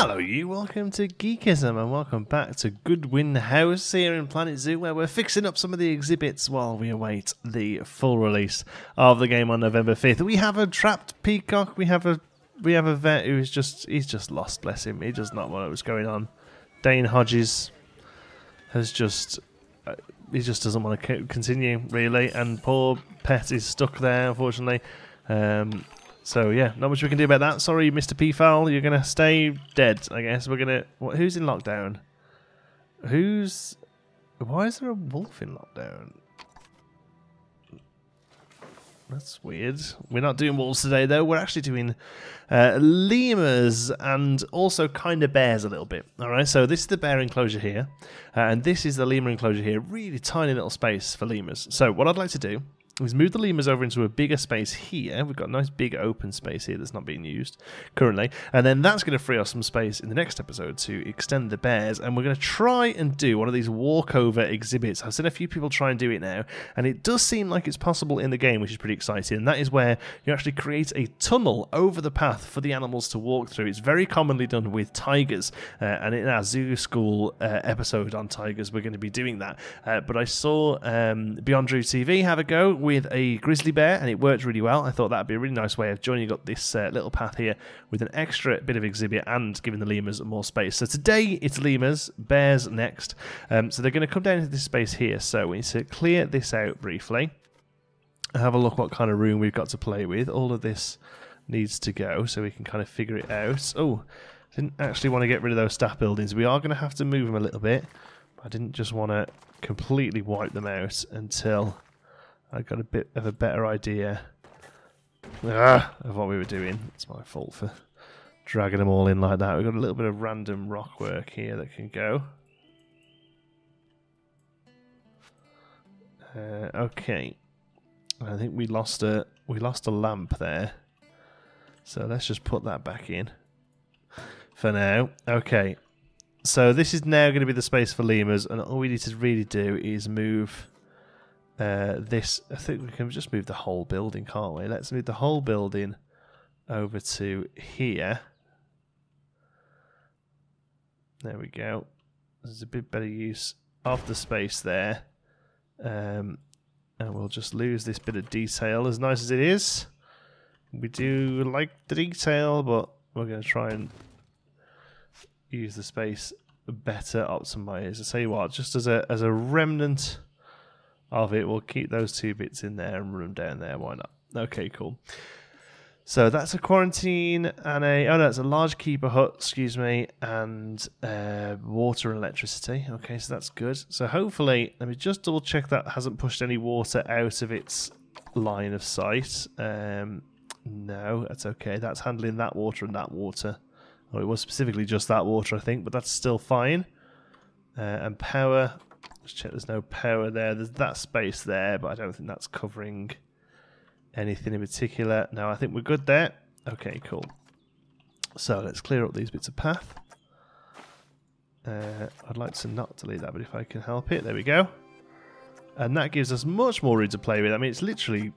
Hello you, welcome to Geekism and welcome back to Goodwin House here in Planet Zoo, where we're fixing up some of the exhibits while we await the full release of the game on November 5th. We have a trapped peacock, we have a vet who's he's just lost, bless him. He does not know what's going on. Dane Hodges has he just doesn't want to continue really, and poor pet is stuck there unfortunately. So yeah, not much we can do about that. Sorry, Mr. Peafowl, you're gonna stay dead, I guess. We're gonna. Who's in lockdown? Why is there a wolf in lockdown? That's weird. We're not doing wolves today, though. We're actually doing lemurs and also kind of bears a little bit. All right, so this is the bear enclosure here, and this is the lemur enclosure here. Really tiny little space for lemurs. So what I'd like to do is move the lemurs over into a bigger space here. We've got a nice big open space here that's not being used currently. And then that's going to free us some space in the next episode to extend the bears. And we're going to try and do one of these walkover exhibits. I've seen a few people try and do it now. And it does seem like it's possible in the game, which is pretty exciting. And that is where you actually create a tunnel over the path for the animals to walk through. It's very commonly done with tigers. And in our zoo school episode on tigers, we're going to be doing that. But I saw Beyond Drew TV have a go with a grizzly bear, and it worked really well. I thought that'd be a really nice way of joining up this little path here with an extra bit of exhibit and giving the lemurs more space. So today it's lemurs, bears next. So they're going to come down into this space here. So we need to clear this out briefly. Have a look what kind of room we've got to play with. All of this needs to go so we can kind of figure it out. Oh, I didn't actually want to get rid of those staff buildings. We are going to have to move them a little bit. I didn't just want to completely wipe them out until I got a bit of a better idea of what we were doing. It's my fault for dragging them all in like that. We've got a little bit of random rock work here that can go. Okay, I think we lost a lamp there, so let's just put that back in for now. Okay, so this is now going to be the space for lemurs, and all we need to really do is move this. I think we can just move the whole building, can't we? Let's move the whole building over to here. There we go. There's a bit better use of the space there. And we'll just lose this bit of detail, as nice as it is. We do like the detail, but we're going to try and use the space better, optimize. I tell you what, just as a remnant of it, we'll keep those two bits in there and run them down there. Why not? Okay, cool. So that's a quarantine and it's a large keeper hut, excuse me, and water and electricity. Okay, so that's good. So hopefully, let me just double check that hasn't pushed any water out of its line of sight. No, that's okay. That's handling that water and that water. Oh, it was specifically just that water, I think, but that's still fine. And power. Let's check there's no power there. There's that space there, but I don't think that's covering anything in particular. No, I think we're good there. Okay, cool. So let's clear up these bits of path. I'd like to not delete that, but if I can help it, there we go. And that gives us much more room to play with. I mean, it's literally,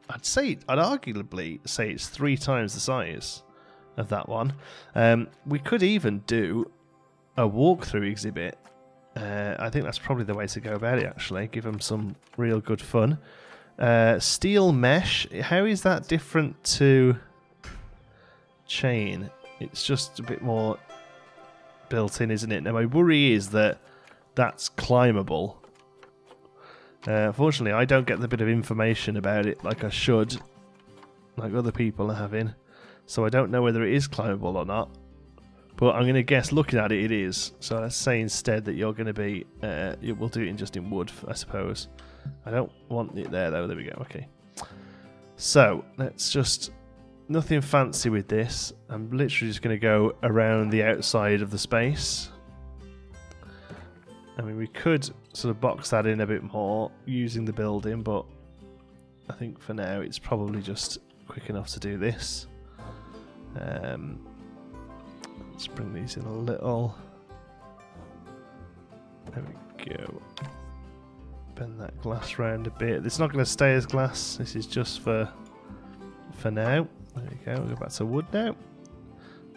I'd arguably say it's 3 times the size of that one. We could even do a walkthrough exhibit. I think that's probably the way to go about it, actually. Give them some real good fun. Steel mesh, how is that different to chain? It's just a bit more built in, isn't it? Now, my worry is that that's climbable. Unfortunately, I don't get the bit of information about it like I should, like other people are having. So I don't know whether it is climbable or not. But I'm going to guess, looking at it, it is. So let's say instead that you're going to be, we'll do it just in wood, I suppose. I don't want it there, though. There we go. Okay. So let's just, nothing fancy with this. I'm literally just going to go around the outside of the space. I mean, we could sort of box that in a bit more using the building, but I think for now it's probably just quick enough to do this. Let's bring these in a little. There we go. Bend that glass round a bit. It's not going to stay as glass. This is just for now. There we go. We'll go back to wood now.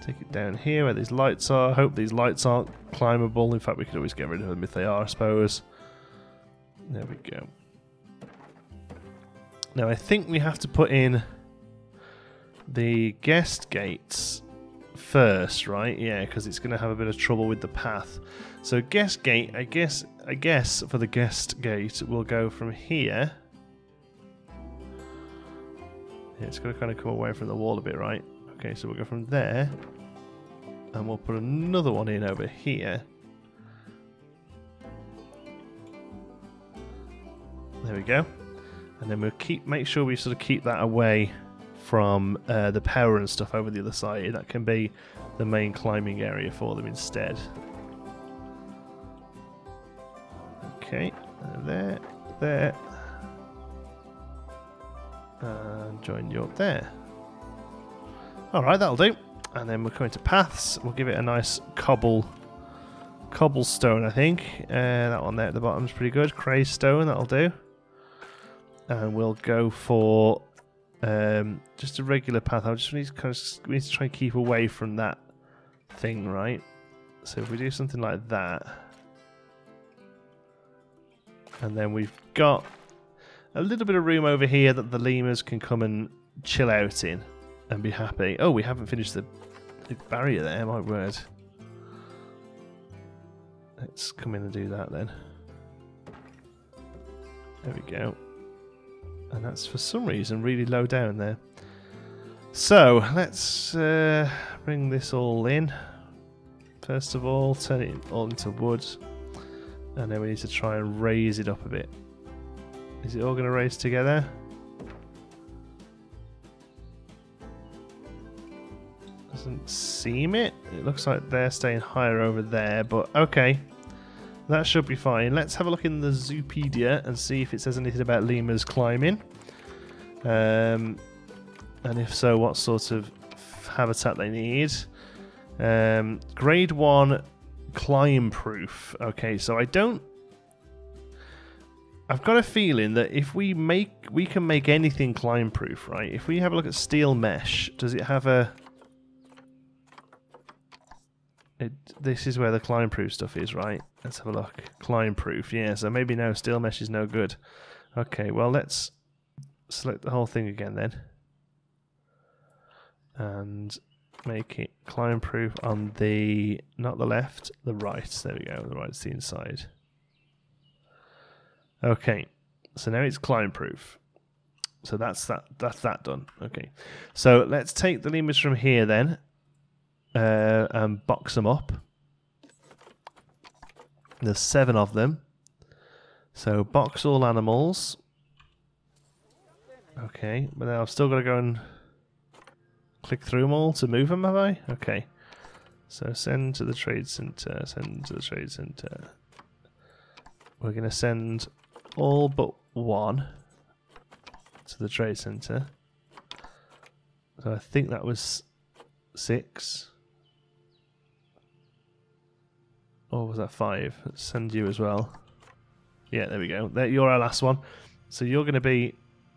Take it down here where these lights are. Hope these lights aren't climbable. In fact, we could always get rid of them if they are, I suppose. There we go. Now, I think we have to put in the guest gates first, right? Yeah, because it's going to have a bit of trouble with the path. So guest gate, I guess for the guest gate, we'll go from here. Yeah, it's going to kind of come away from the wall a bit, right? Okay, so we'll go from there, and we'll put another one in over here. There we go. And then we'll make sure we sort of keep that away from the power and stuff over the other side. That can be the main climbing area for them instead. Okay, there, there. And join you up there. Alright, that'll do. And then we're coming to paths. We'll give it a nice cobblestone, I think. That one there at the bottom is pretty good. Cray stone, that'll do. And we'll go for just a regular path. I just need to we need to try and keep away from that thing, right? So if we do something like that, and then we've got a little bit of room over here that the lemurs can come and chill out in and be happy. Oh, we haven't finished the barrier there, my word. Let's come in and do that then. There we go. And that's for some reason really low down there. So let's bring this all in. First of all, turn it all into wood. And then we need to try and raise it up a bit. Is it all going to raise together? Doesn't seem it. It looks like they're staying higher over there, but okay. That should be fine. Let's have a look in the Zoopedia and see if it says anything about lemurs climbing. And if so, what sort of habitat they need. Grade 1 climb proof. Okay, so I've got a feeling that if we can make anything climb proof, right? If we have a look at steel mesh, does it have a... this is where the climb proof stuff is, right? Let's have a look. Climb proof, yeah, so maybe no, steel mesh is no good. Okay, well let's select the whole thing again then. And make it climb proof on the, not the left, the right. There we go, the right's the inside. Okay, so now it's climb proof. So that's that done. Okay, so let's take the lemurs from here then. And box them up. There's 7 of them. So box all animals. Okay, but now I've still got to go and click through them all to move them, have I? Okay. So send to the trade center, send to the trade center. We're going to send all but 1 to the trade center. So I think that was 6. Or was that 5? Let's send you as well. Yeah, there we go. You're our last one. So you're going to be...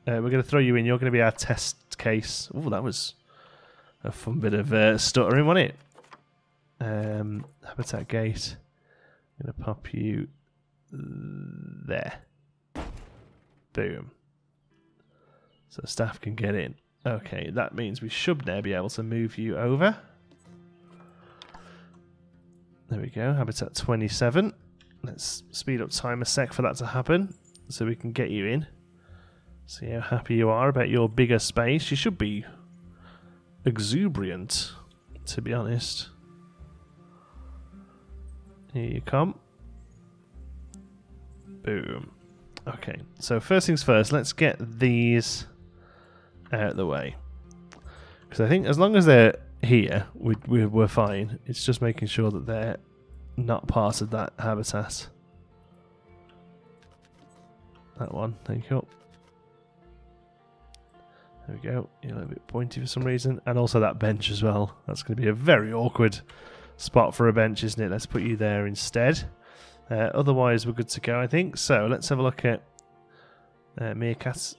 we're going to throw you in. You're going to be our test case. Oh, that was a fun bit of stuttering, wasn't it? Habitat gate. I'm going to pop you there. Boom. So staff can get in. Okay, that means we should now be able to move you over. There we go, habitat 27. Let's speed up time a sec for that to happen so we can get you in. See how happy you are about your bigger space. You should be exuberant, to be honest. Here you come. Boom. Okay, so first things first, let's get these out of the way. Because I think as long as they're here, we're fine. It's just making sure that they're not part of that habitat. That one, thank you. There we go. You're a little bit pointy for some reason. And also that bench as well. That's going to be a very awkward spot for a bench, isn't it? Let's put you there instead. Otherwise, we're good to go, I think. So let's have a look at meerkats.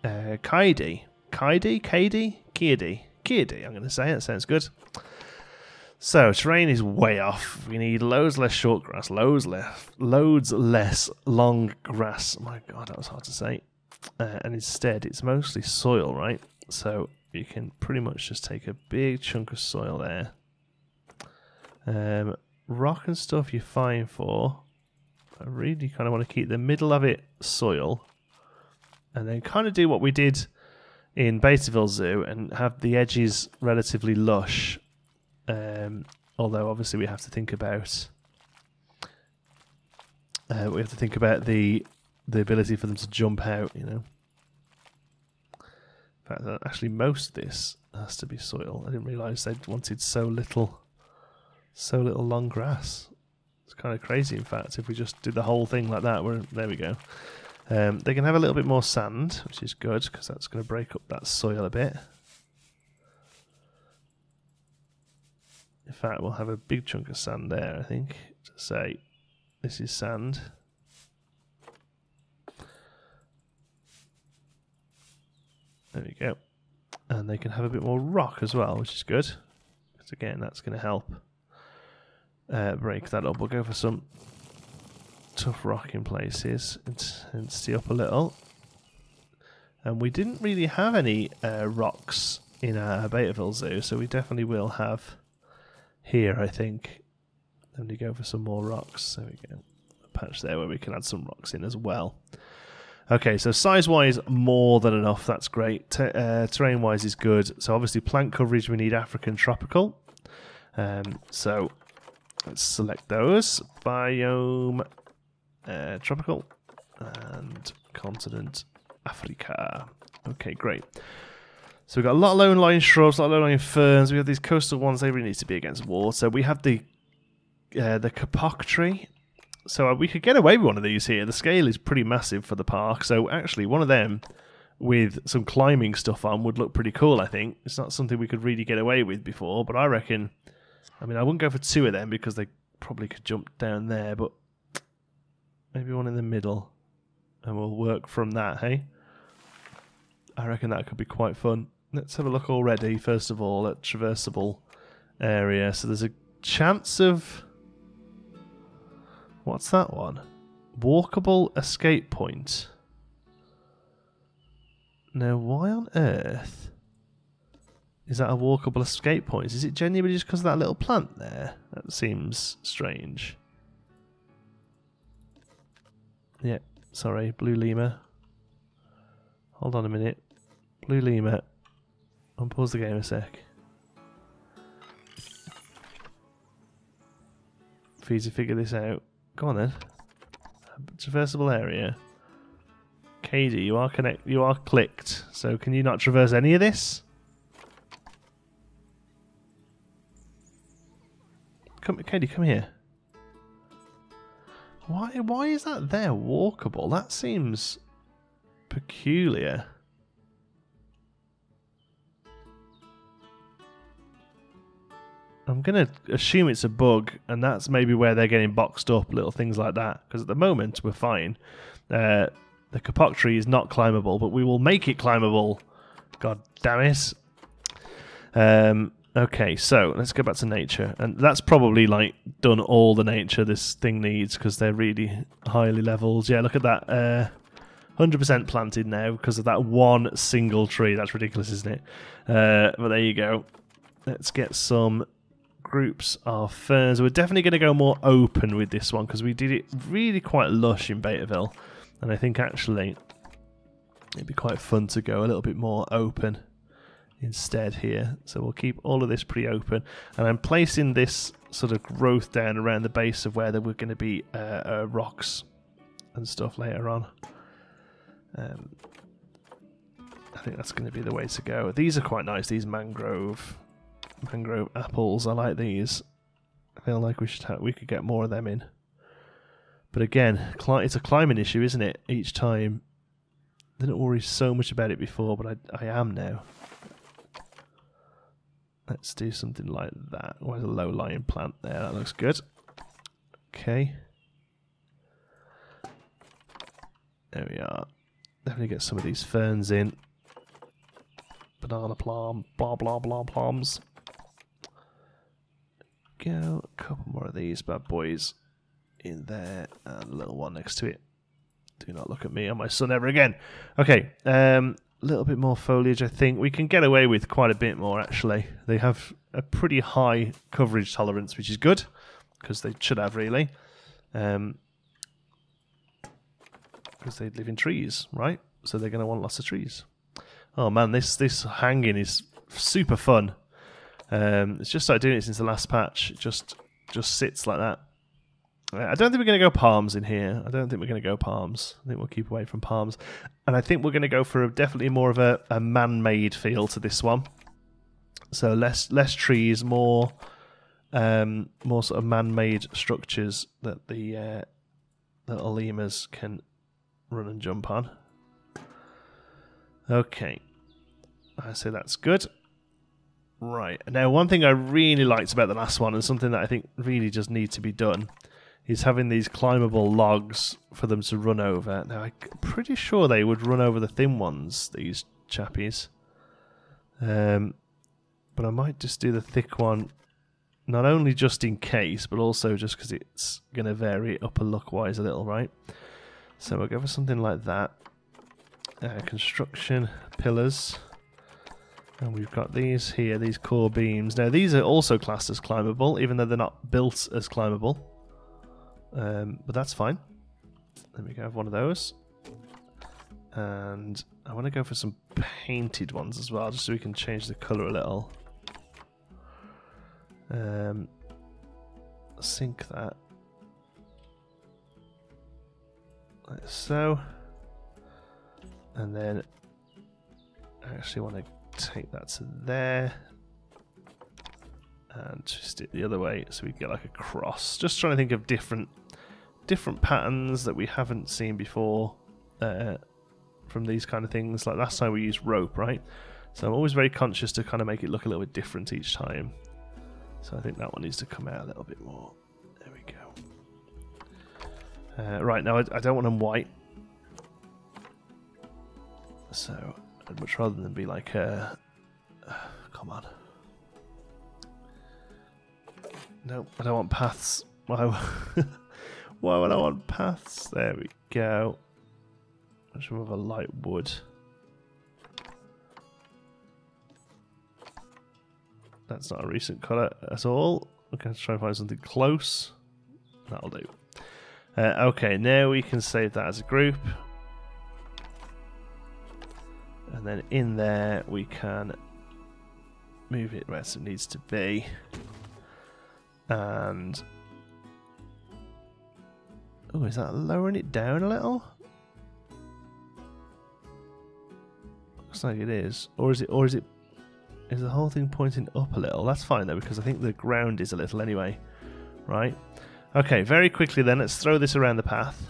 Kaidi. Kaidi? Kaidi? Kiadi. I'm going to say. That sounds good. So, terrain is way off. We need loads less short grass, loads less long grass. My God, that was hard to say. And instead, it's mostly soil, right? So, you can pretty much just take a big chunk of soil there. Rock and stuff you're fine for. I really kind of want to keep the middle of it soil. And then kind of do what we did in Betaville Zoo and have the edges relatively lush. Although obviously we have to think about the ability for them to jump out, you know. In fact, actually most of this has to be soil. I didn't realise they wanted so little long grass. It's kind of crazy, in fact, if we just did the whole thing like that. There we go. They can have a little bit more sand, which is good because that's going to break up that soil a bit. In fact, we'll have a big chunk of sand there, I think, to say this is sand. There we go. And they can have a bit more rock as well, which is good. Because again, that's going to help break that up. We'll go for some tough rock in places and stay up a little. And we didn't really have any rocks in our Betaville Zoo, so we definitely will have here, I think. Then we go for some more rocks. There we go. A patch there where we can add some rocks in as well. Okay, so size-wise, more than enough. That's great. Terrain-wise is good. So obviously plant coverage, we need African tropical. So let's select those. Biome tropical and continent Africa. Okay, great. So we've got a lot of low-lying shrubs, a lot of low-lying ferns. We have these coastal ones. They really need to be against water. We have the kapok tree. So we could get away with one of these here. The scale is pretty massive for the park. So actually, one of them with some climbing stuff on would look pretty cool, I think. It's not something we could really get away with before, but I reckon... I mean, I wouldn't go for two of them because they probably could jump down there, but maybe one in the middle. And we'll work from that, hey? I reckon that could be quite fun. Let's have a look already, first of all, at traversable area. So there's a chance of... What's that one? Walkable escape point. Now, why on earth is that a walkable escape point? Is it genuinely just because of that little plant there? That seems strange. Yeah, sorry, blue lemur. Hold on a minute. Blue lemur. Unpause the game a sec. For you to figure this out. Go on then. Traversable area. Katie, you are clicked. So can you not traverse any of this? Katie, come here. Why is that there walkable? That seems peculiar. I'm going to assume it's a bug, and that's maybe where they're getting boxed up, little things like that. Because at the moment, we're fine. The kapok tree is not climbable, but we will make it climbable. God damn it. Okay, so let's go back to nature. And that's probably like done all the nature this thing needs, because they're really highly leveled. Yeah, look at that. 100% planted now because of that one single tree. That's ridiculous, isn't it? But there you go. Let's get some groups of ferns. We're definitely going to go more open with this one because we did it really quite lush in Betaville, and I think actually it'd be quite fun to go a little bit more open instead here. So we'll keep all of this pretty open, and I'm placing this sort of growth down around the base of where there were going to be rocks and stuff later on. I think that's going to be the way to go. These are quite nice, these mangrove apples. I like these. I feel like we could get more of them in. But again, it's a climbing issue, isn't it? Each time. I didn't worry so much about it before, but I am now. Let's do something like that. Where's a low-lying plant there? That looks good. Okay. There we are. Definitely get some of these ferns in. banana plum, blah blah blah plums. Go, a couple more of these bad boys in there, and a little one next to it. Do not look at me and my son ever again. Okay, little bit more foliage. I think we can get away with quite a bit more. Actually, they have a pretty high coverage tolerance, which is good because they should have really, because they live in trees, right? So they're going to want lots of trees. Oh man, this hanging is super fun. It's just started doing it since the last patch. It just sits like that. I don't think we're going to go palms in here. I think we'll keep away from palms. And I think we're going to go for definitely more of a man-made feel to this one. So less trees, more sort of man-made structures that the little lemurs can run and jump on. Okay. I say that's good. Right. Now, one thing I really liked about the last one, and something that I think really just needs to be done, is having these climbable logs for them to run over. Now, I'm pretty sure they would run over the thin ones, these chappies. But I might just do the thick one, not only just in case, but also just because it's going to vary upper look-wise a little, right? So we'll go for something like that. Construction pillars. And we've got these here, these core beams. Now, these are also classed as climbable, even though they're not built as climbable. But that's fine. Let me go have one of those. And I want to go for some painted ones as well, just so we can change the colour a little. Sync that. Like so. And then I actually want to take that to there. And twist it the other way so we get like a cross. Just trying to think of different patterns that we haven't seen before from these kind of things. Like last time we used rope, right? So I'm always very conscious to kind of make it look a little bit different each time. So I think that one needs to come out a little bit more. There we go. Right, now I don't want them white. So I'd much rather than be like come on. No, I don't want paths. Why would I want paths? There we go. Much more of a light wood. That's not a recent colour at all. Okay, let's try and find something close. That'll do. Okay, now we can save that as a group. And then in there we can move it where it needs to be. And oh, is that lowering it down a little? Looks like it is. Or is the whole thing pointing up a little? That's fine though, because I think the ground is a little anyway. Right? Okay, very quickly then, let's throw this around the path.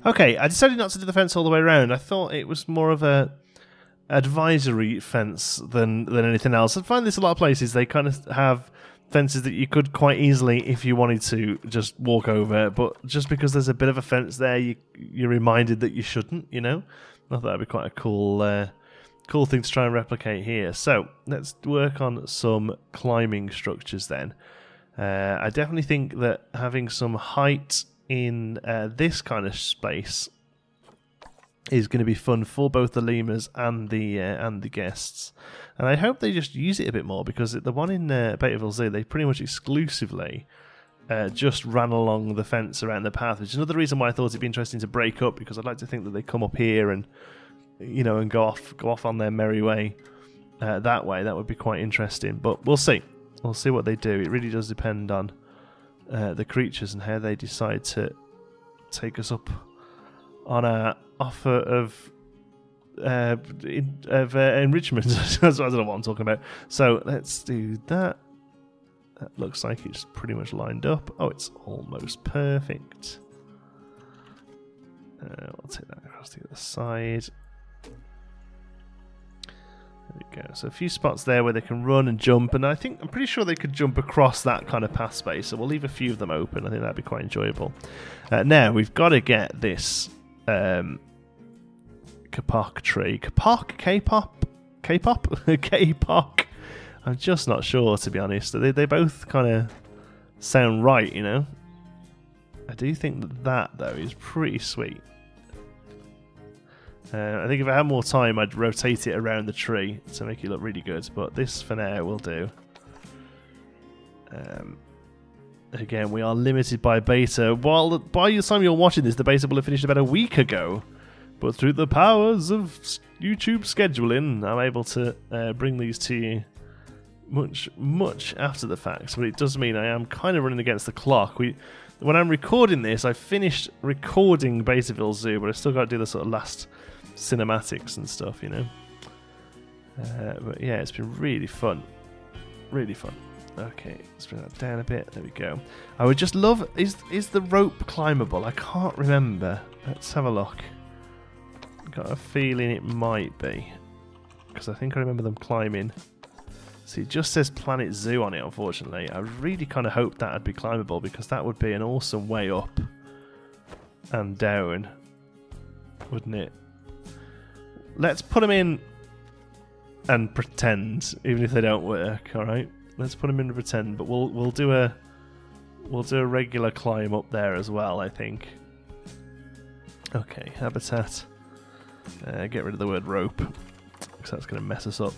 Okay, I decided not to do the fence all the way around. I thought it was more of a advisory fence than anything else. I find this a lot of places, they kind of have fences that you could quite easily, if you wanted to, just walk over. But just because there's a bit of a fence there, you're reminded that you shouldn't, you know? I thought that'd be quite a cool thing to try and replicate here. So let's work on some climbing structures then. I definitely think that having some height in this kind of space is going to be fun for both the lemurs and the guests, and I hope they just use it a bit more, because the one in Betaville Zoo, they pretty much exclusively just ran along the fence around the path, which is another reason why I thought it'd be interesting to break up, because I'd like to think that they come up here and and go off on their merry way that way. That would be quite interesting, but we'll see what they do. It really does depend on the creatures and how they decide to take us up on a offer of enrichment. I don't know what I'm talking about. So let's do that. That looks like it's pretty much lined up. Oh, it's almost perfect. We'll take that across the other side. There we go. So a few spots there where they can run and jump, and I'm pretty sure they could jump across that kind of path space. So we'll leave a few of them open. I think that'd be quite enjoyable. Now we've got to get this kapok tree. Kapok? K-pop? K-pop? K-pop? I'm just not sure, to be honest. They both kind of sound right, you know. I do think that though is pretty sweet. I think if I had more time, I'd rotate it around the tree to make it look really good. But this, for now, will do. Again, we are limited by beta. While by the time you're watching this, the beta will have finished about a week ago. But through the powers of YouTube scheduling, I'm able to bring these to you much after the fact. But it does mean I am kind of running against the clock. When I'm recording this, I finished recording Betaville Zoo, but I still got to do the sort of last cinematics and stuff, you know. But yeah, it's been really fun. Really fun. Okay, let's bring that down a bit. There we go. I would just love... Is the rope climbable? I can't remember. Let's have a look. Got a feeling it might be, because I think I remember them climbing. See, it just says Planet Zoo on it, unfortunately. I really kind of hoped that would be climbable, because that would be an awesome way up and down, wouldn't it? Let's put them in and pretend, even if they don't work. All right, let's put them in and pretend. But we'll do a regular climb up there as well, I think. Okay, habitat. Get rid of the word rope, because that's going to mess us up.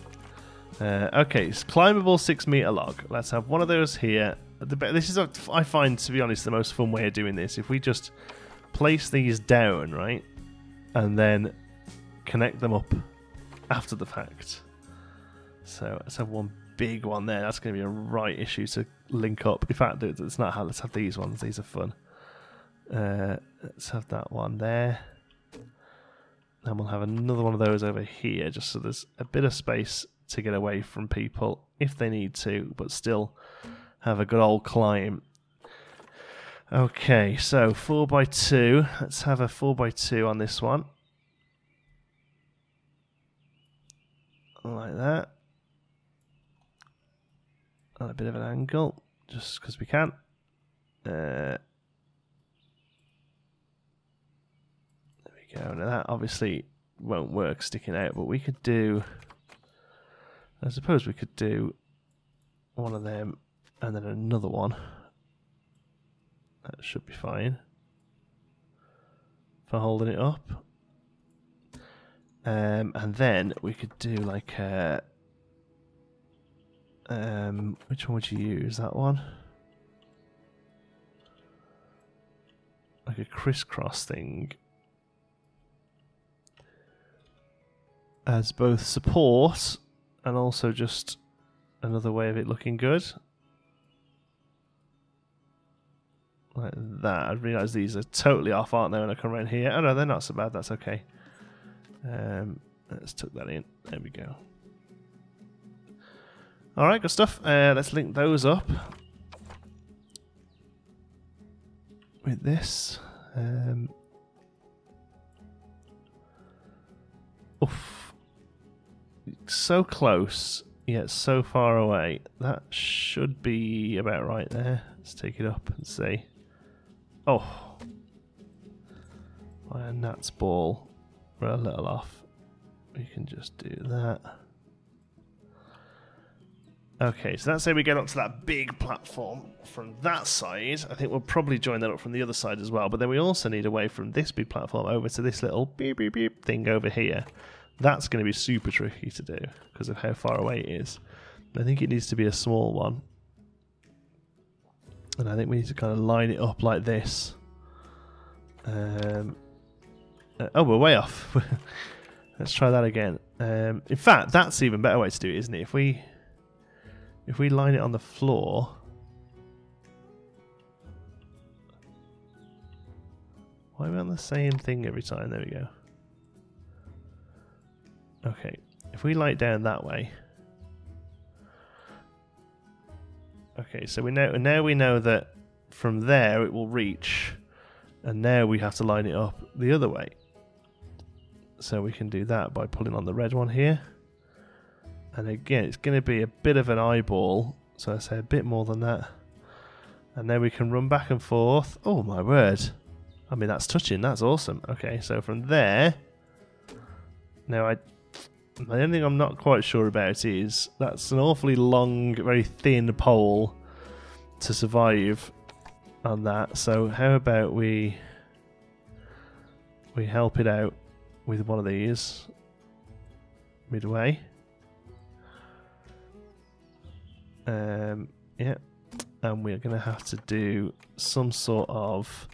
Okay, it's climbable 6-meter log. Let's have one of those here. This is, I find, to be honest, the most fun way of doing this. If we just place these down, right, and then connect them up after the fact. So let's have one big one there. That's going to be a right issue to link up. In fact, it's not how. Let's have these ones. These are fun. Let's have that one there. Then we'll have another one of those over here, just so there's a bit of space to get away from people if they need to, but still have a good old climb. Okay, so 4x2. Let's have a 4x2 on this one. Like that. On a bit of an angle, just because we can. There we go. Now that obviously won't work sticking out, but we could do... I suppose we could do one of them and then another one. That should be fine for holding it up. And then we could do like a... which one would you use? That one? Like a crisscross thing. As both support and also just another way of it looking good. Like that. I realise these are totally off, aren't they, when I come around here? Oh no, they're not so bad, that's okay. Let's tuck that in. There we go. Alright, good stuff. Let's link those up with this. Oof. So close, yet so far away. That should be about right there. Let's take it up and see. Oh. My gnat's ball. We're a little off. We can just do that. Okay, so let's say we get up to that big platform from that side. I think we'll probably join that up from the other side as well. But then we also need a way from this big platform over to this little beep beep beep thing over here. That's going to be super tricky to do because of how far away it is. I think it needs to be a small one. And I think we need to kind of line it up like this. Oh, we're way off. Let's try that again. In fact, that's an even better way to do it, isn't it? If we line it on the floor... Why are we on the same thing every time? There we go. Okay, if we lie it down that way. Okay, so now we know that from there it will reach, and now we have to line it up the other way. So we can do that by pulling on the red one here. And again, it's going to be a bit of an eyeball. So I say a bit more than that. And then we can run back and forth. Oh my word. I mean, that's touching. That's awesome. Okay, so from there... Now, the only thing I'm not quite sure about is that's an awfully long, very thin pole to survive on that. So how about we help it out with one of these midway. Yeah, and we're going to have to do some sort of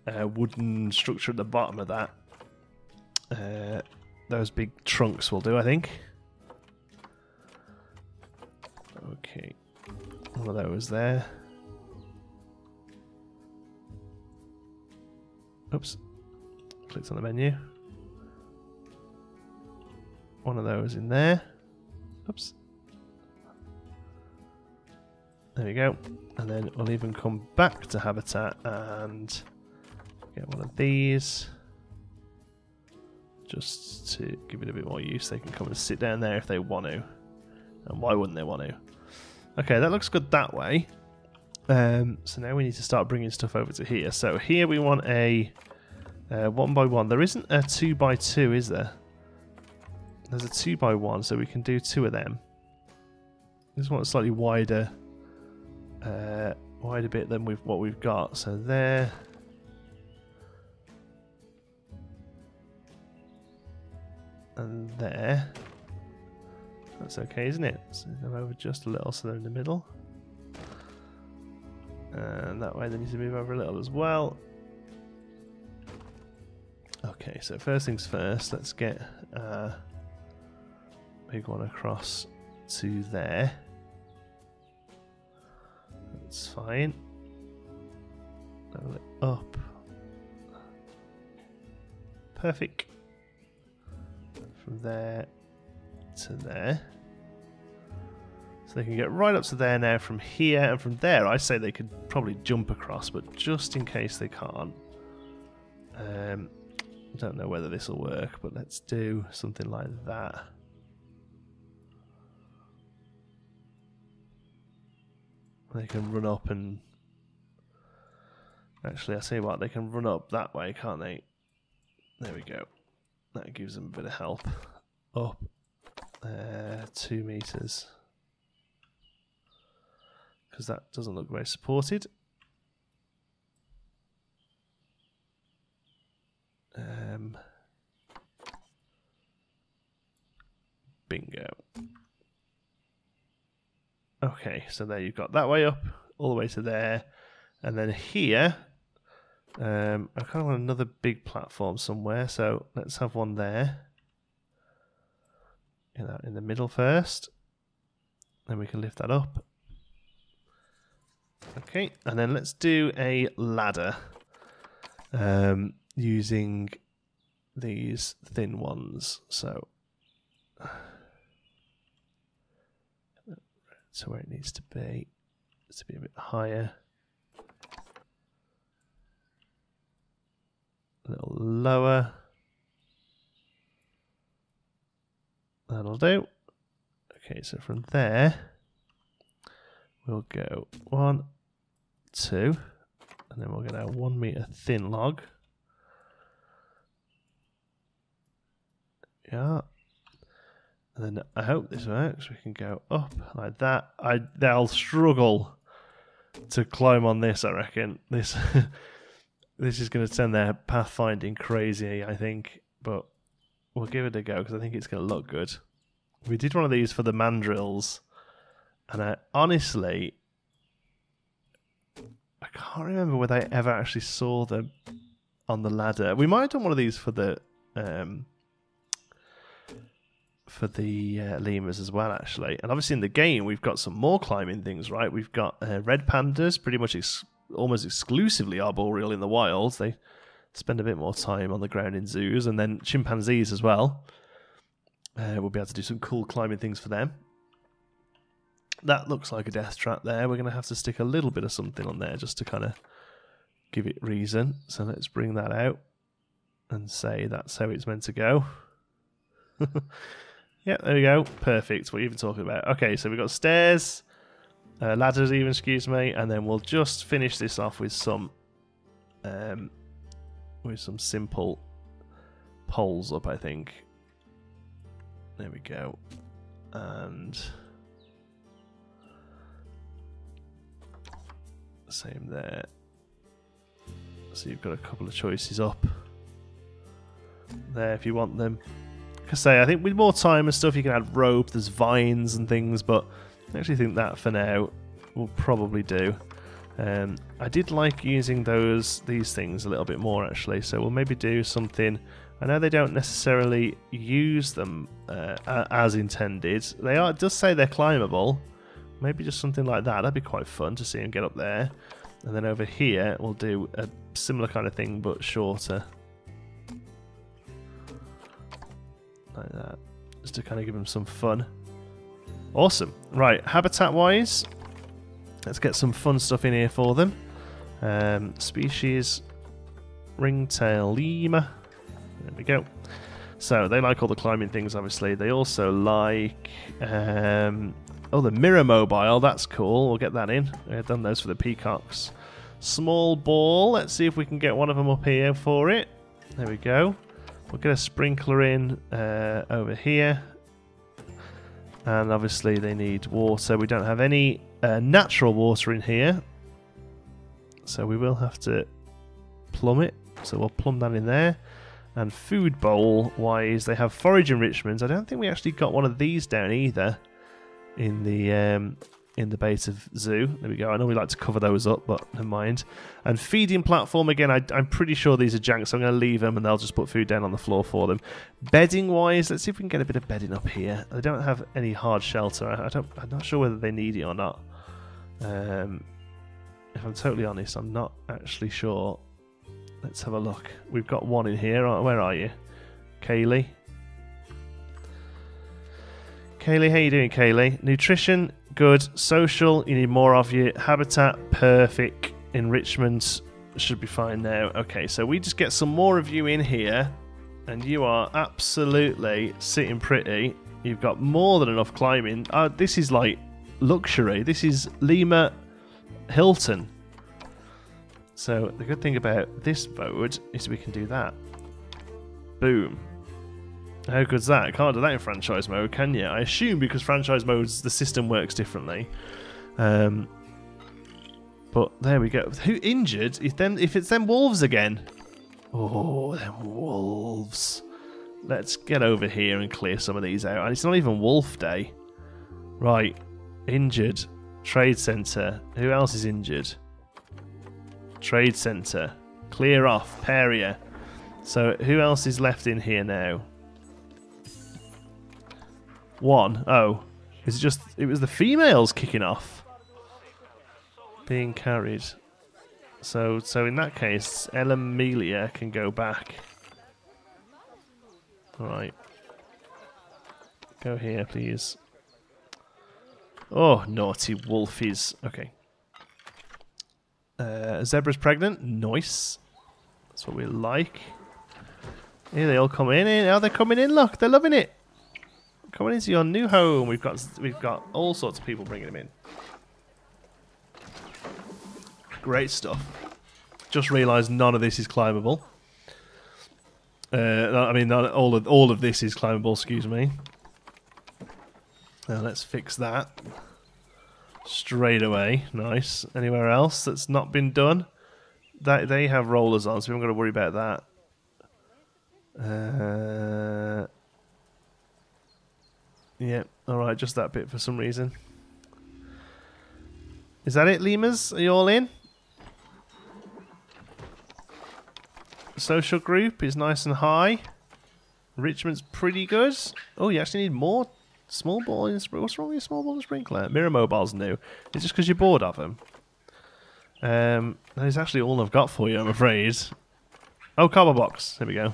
wooden structure at the bottom of that. Those big trunks will do, I think. Okay, one of those there. Oops, clicked on the menu. One of those in there. Oops. There we go. And then we'll even come back to habitat and get one of these. Just to give it a bit more use. They can come and sit down there if they want to. And why wouldn't they want to? Okay, that looks good that way. So now we need to start bringing stuff over to here. So here we want a 1x1. There isn't a 2x2, is there? There's a 2x1, so we can do 2 of them. Just want a slightly wider bit than what we've got. So there. And there. That's okay, isn't it? So them over just a little so they're in the middle. And that way they need to move over a little as well. Okay, so first things first, let's get a big one across to there. That's fine. Level it up. Perfect. From there to there. So they can get right up to there now from here, and from there I say they could probably jump across, but just in case they can't. I don't know whether this will work, but let's do something like that. They can run up and... Actually, I say what, they can run up that way, can't they? There we go. That gives them a bit of help. Up 2 meters. Because that doesn't look very supported. Bingo. Okay, so there you've got that way up, all the way to there. And then here, I kind of want another big platform somewhere, so let's have one there. Get that in the middle first. Then we can lift that up. Okay, and then let's do a ladder using these thin ones. So where it needs to be a bit higher. A little lower. That'll do. Okay, so from there we'll go 1, 2, and then we'll get our 1 meter thin log. Yeah. And then I hope this works. We can go up like that. They'll struggle to climb on this, I reckon. This this is going to send their pathfinding crazy, I think. But we'll give it a go because I think it's going to look good. We did one of these for the mandrills, and I honestly can't remember whether I ever actually saw them on the ladder. We might have done one of these for the lemurs as well, actually. And obviously in the game we've got some more climbing things, right? We've got red pandas, pretty much almost exclusively arboreal in the wild. They spend a bit more time on the ground in zoos. And then chimpanzees as well. We'll be able to do some cool climbing things for them. That looks like a death trap there. We're going to have to stick a little bit of something on there just to kind of give it reason. So let's bring that out. and say that's how it's meant to go. Yeah, there we go. Perfect. What are you even talking about? Okay, so we've got stairs, ladders even, excuse me, and then we'll just finish this off with some simple poles up, I think. There we go. And same there. So you've got a couple of choices up there if you want them. Like I say, I think with more time and stuff you can add rope, there's vines and things, but I actually think that for now will probably do. I did like using these things a little bit more actually, so we'll maybe do something. I know they don't necessarily use them as intended. It does say they're climbable. Maybe just something like that. That'd be quite fun to see them get up there. And then over here, we'll do a similar kind of thing, but shorter. Like that. Just to kind of give them some fun. Awesome. Right, habitat-wise, let's get some fun stuff in here for them. Species, Ringtail Lemur. There we go. So, they like all the climbing things, obviously. They also like... oh, the mirror mobile, that's cool. We'll get that in. We've done those for the peacocks. Small ball, let's see if we can get one of them up here for it. There we go. We'll get a sprinkler in over here. And obviously they need water. We don't have any natural water in here. So we will have to plumb it. So we'll plumb that in there. And food bowl wise, they have forage enrichment. I don't think we actually got one of these down either. In the beta zoo. There we go. I know we like to cover those up, but never mind. And feeding platform, again, I'm pretty sure these are jank, so I'm going to leave them and they'll just put food down on the floor for them. Bedding wise, let's see if we can get a bit of bedding up here. They don't have any hard shelter. I'm not sure whether they need it or not. If I'm totally honest, I'm not actually sure. Let's have a look. We've got one in here. Where are you? Kaylee? Kaylee, how you doing, Kaylee? Nutrition, good. Social, you need more of you. Habitat, perfect. Enrichment, should be fine now. Okay, so we just get some more of you in here, and you are absolutely sitting pretty. You've got more than enough climbing. This is like luxury. This is Lemur Hilton. So the good thing about this mode is we can do that. Boom. How good's that? Can't do that in franchise mode, can you? I assume because franchise modes, the system works differently. But there we go. Who injured? If it's them wolves again. Oh, them wolves. Let's get over here and clear some of these out. And it's not even wolf day. Right. Injured. Trade centre. Who else is injured? Trade centre. Clear off. Peria. So who else is left in here now? One. Oh. Is it just... It was the females kicking off. Being carried. So in that case, Elamelia can go back. Alright. Go here, please. Oh, naughty wolfies. Okay. Zebra's pregnant. Nice. That's what we like. Here they all come in. Now they're coming in. Look, they're loving it. Coming into your new home. We've got all sorts of people bringing them in. Great stuff. Just realised none of this is climbable. I mean, not all of this is climbable. Excuse me. Now let's fix that straight away. Nice. Anywhere else that's not been done? They have rollers on, so we haven't got to worry about that. Yeah, alright, just that bit for some reason. Is that it, lemurs? Are you all in? Social group is nice and high. Enrichment's pretty good. Oh, you actually need more small ball and sprinkler. What's wrong with your small ball and sprinkler? Mirror mobile's new. It's just because you're bored of them. That is actually all I've got for you, I'm afraid. Oh, cardboard box. There we go.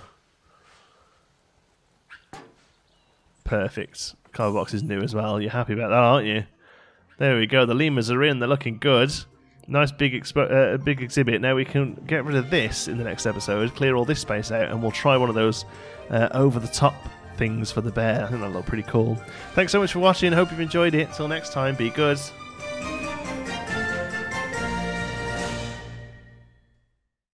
Perfect. Cardboard box is new as well. You're happy about that, aren't you? There we go. The lemurs are in. They're looking good. Nice big exhibit. Now we can get rid of this in the next episode, clear all this space out, and we'll try one of those over-the-top things for the bear. I think that'll look pretty cool. Thanks so much for watching. Hope you've enjoyed it. Till next time, be good.